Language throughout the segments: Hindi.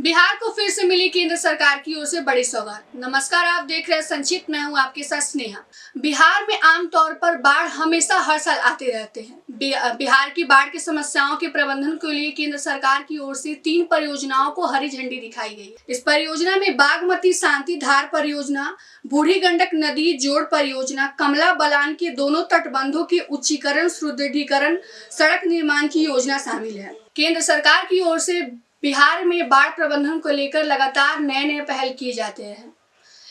बिहार को फिर से मिली केंद्र सरकार की ओर से बड़ी सौगात। नमस्कार, आप देख रहे हैं संक्षिप्त। मैं हूं आपके साथ स्नेहा। बिहार में आमतौर पर बाढ़ हमेशा हर साल आते रहते हैं। बिहार की बाढ़ की समस्याओं के प्रबंधन के लिए केंद्र सरकार की ओर से 3 परियोजनाओं को हरी झंडी दिखाई गई। इस परियोजना में बागमती शांति धार परियोजना, बूढ़ी गंडक नदी जोड़ परियोजना, कमला बलान के दोनों तटबंधों के उच्चीकरण, सुदृढ़ीकरण, सड़क निर्माण की योजना शामिल है। केंद्र सरकार की ओर से बिहार में बाढ़ प्रबंधन को लेकर लगातार नए पहल किए जाते हैं।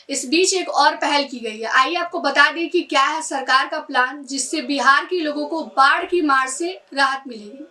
इस बीच एक और पहल की गई है। आइए आपको बता दें कि क्या है सरकार का प्लान, जिससे बिहार के लोगों को बाढ़ की मार से राहत मिलेगी।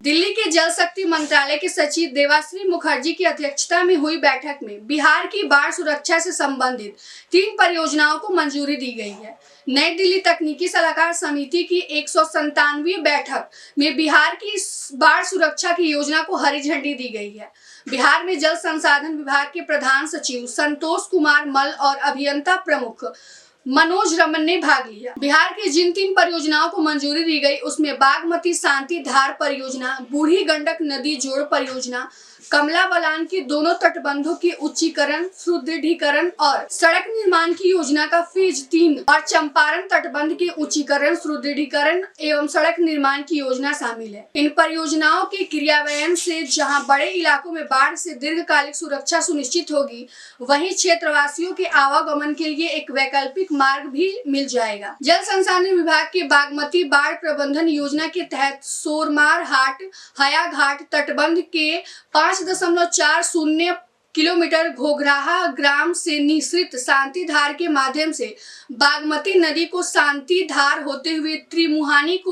दिल्ली के जल शक्ति मंत्रालय के सचिव देवाश्री मुखर्जी की अध्यक्षता में हुई बैठक में बिहार की बाढ़ सुरक्षा से संबंधित 3 परियोजनाओं को मंजूरी दी गई है। नई दिल्ली तकनीकी सलाहकार समिति की 197वीं बैठक में बिहार की बाढ़ सुरक्षा की योजना को हरी झंडी दी गई है। बिहार में जल संसाधन विभाग के प्रधान सचिव संतोष कुमार मल और अभियंता प्रमुख मनोज रमन ने भाग लिया। बिहार की जिन 3 परियोजनाओं को मंजूरी दी गई उसमें बागमती शांति धार परियोजना, बूढ़ी गंडक नदी जोड़ परियोजना, कमला बलान के दोनों तटबंधों के उच्चीकरण, सुदृढ़ीकरण और सड़क निर्माण की योजना का फेज 3 और चंपारण तटबंध के उच्चीकरण, सुदृढ़ीकरण एवं सड़क निर्माण की योजना शामिल है। इन परियोजनाओं के क्रियान्वयन से जहां बड़े इलाकों में बाढ़ से दीर्घकालिक सुरक्षा सुनिश्चित होगी, वहीं क्षेत्रवासियों के आवागमन के लिए एक वैकल्पिक मार्ग भी मिल जाएगा। जल संसाधन विभाग के बागमती बाढ़ प्रबंधन योजना के तहत सोरमार हाट हया घाट तटबंध के 5.40 किलोमीटर घोघराहा ग्राम से निःसृत शांति धार के माध्यम से बागमती नदी को शांति धार होते हुए त्रिमुहानी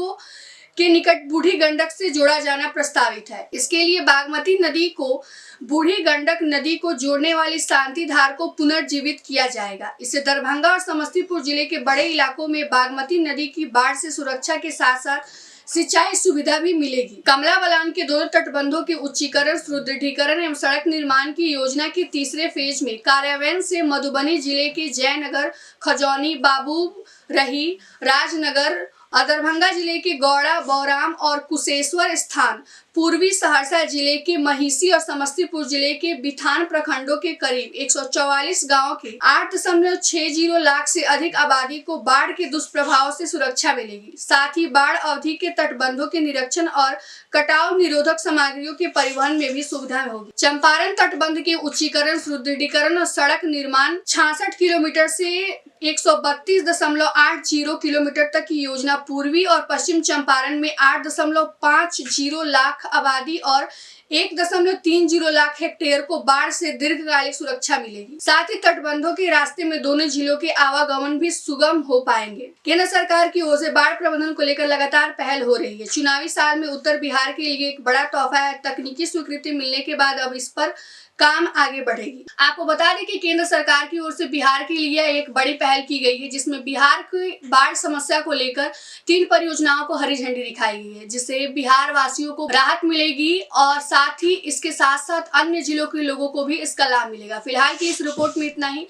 के निकट बूढ़ी गंडक से जोड़ा जाना प्रस्तावित है। इसके लिए बागमती नदी को बूढ़ी गंडक नदी को जोड़ने वाली शांति धार को पुनर्जीवित किया जाएगा। इससे दरभंगा और समस्तीपुर जिले के बड़े इलाकों में बागमती नदी की बाढ़ से सुरक्षा के साथ साथ सिंचाई सुविधा भी मिलेगी। कमला बलान के दोनों तटबंधों के उच्चीकरण, सुदृढ़ीकरण एवं सड़क निर्माण की योजना के तीसरे फेज में कार्यान्वयन से मधुबनी जिले के जयनगर, खजौनी, बाबूरही, राजनगर और दरभंगा जिले के गौड़ा, बौराम और कुशेश्वर स्थान, पूर्वी सहरसा जिले के महिषी और समस्तीपुर जिले के बिथान प्रखंडों के करीब 144 गांवों के 8.60 लाख से अधिक आबादी को बाढ़ के दुष्प्रभाव से सुरक्षा मिलेगी। साथ ही बाढ़ अवधि के तटबंधों के निरीक्षण और कटाव निरोधक सामग्रियों के परिवहन में भी सुविधा होगी। चंपारण तटबंध के उच्चीकरण, सुदृढ़ीकरण और सड़क निर्माण 66 किलोमीटर से 132.80 किलोमीटर तक की योजना पूर्वी और पश्चिम चंपारण में 8.50 लाख आबादी और 1.30 लाख हेक्टेयर को बाढ़ से दीर्घकालिक सुरक्षा मिलेगी। साथ ही तटबंधों के रास्ते में दोनों जिलों के आवागमन भी सुगम हो पाएंगे। केंद्र सरकार की ओर से बाढ़ प्रबंधन को लेकर लगातार पहल हो रही है। चुनावी साल में उत्तर बिहार के लिए एक बड़ा तोहफा है। तकनीकी स्वीकृति मिलने के बाद अब इस पर काम आगे बढ़ेगी। आपको बता दें कि केंद्र सरकार की ओर से बिहार के लिए एक बड़ी पहल की गई है, जिसमें बिहार की बाढ़ समस्या को लेकर 3 परियोजनाओं को हरी झंडी दिखाई गई है, जिससे बिहार वासियों को राहत मिलेगी और साथ ही इसके साथ साथ अन्य जिलों के लोगों को भी इसका लाभ मिलेगा। फिलहाल की इस रिपोर्ट में इतना ही।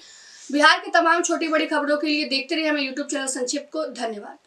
बिहार की तमाम छोटी बड़ी खबरों के लिए देखते रहिए हमें यूट्यूब चैनल संक्षिप्त को। धन्यवाद।